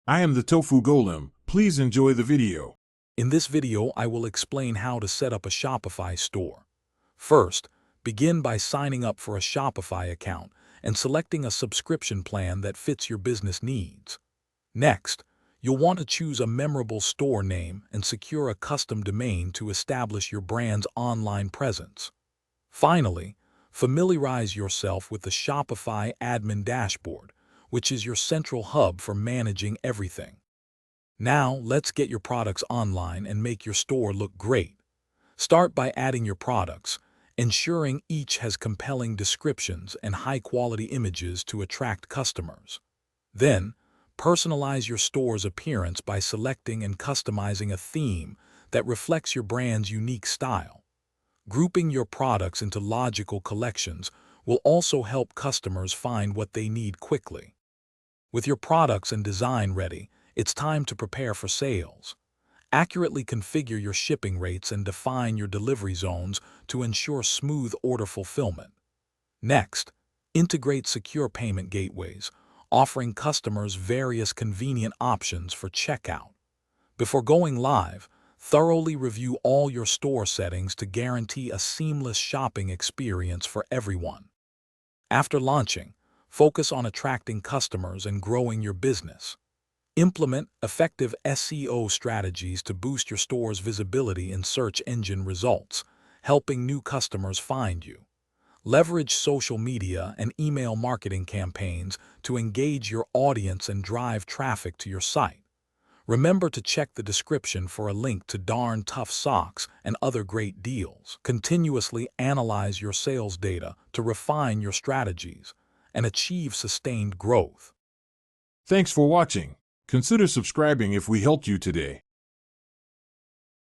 I am the Tofu Golem. Please enjoy the video. In this video, I will explain how to set up a Shopify store. First, begin by signing up for a Shopify account and selecting a subscription plan that fits your business needs. Next, you'll want to choose a memorable store name and secure a custom domain to establish your brand's online presence. Finally, familiarize yourself with the Shopify admin dashboard, which is your central hub for managing everything. Now, let's get your products online and make your store look great. Start by adding your products, ensuring each has compelling descriptions and high-quality images to attract customers. Then, personalize your store's appearance by selecting and customizing a theme that reflects your brand's unique style. Grouping your products into logical collections will also help customers find what they need quickly. With your products and design ready, it's time to prepare for sales. Accurately configure your shipping rates and define your delivery zones to ensure smooth order fulfillment. Next, integrate secure payment gateways, offering customers various convenient options for checkout. Before going live, thoroughly review all your store settings to guarantee a seamless shopping experience for everyone. After launching, focus on attracting customers and growing your business. Implement effective SEO strategies to boost your store's visibility in search engine results, helping new customers find you. Leverage social media and email marketing campaigns to engage your audience and drive traffic to your site. Remember to check the description for a link to Darn Tough Socks and other great deals. Continuously analyze your sales data to refine your strategies and achieve sustained growth. Thanks for watching. Consider subscribing if we helped you today.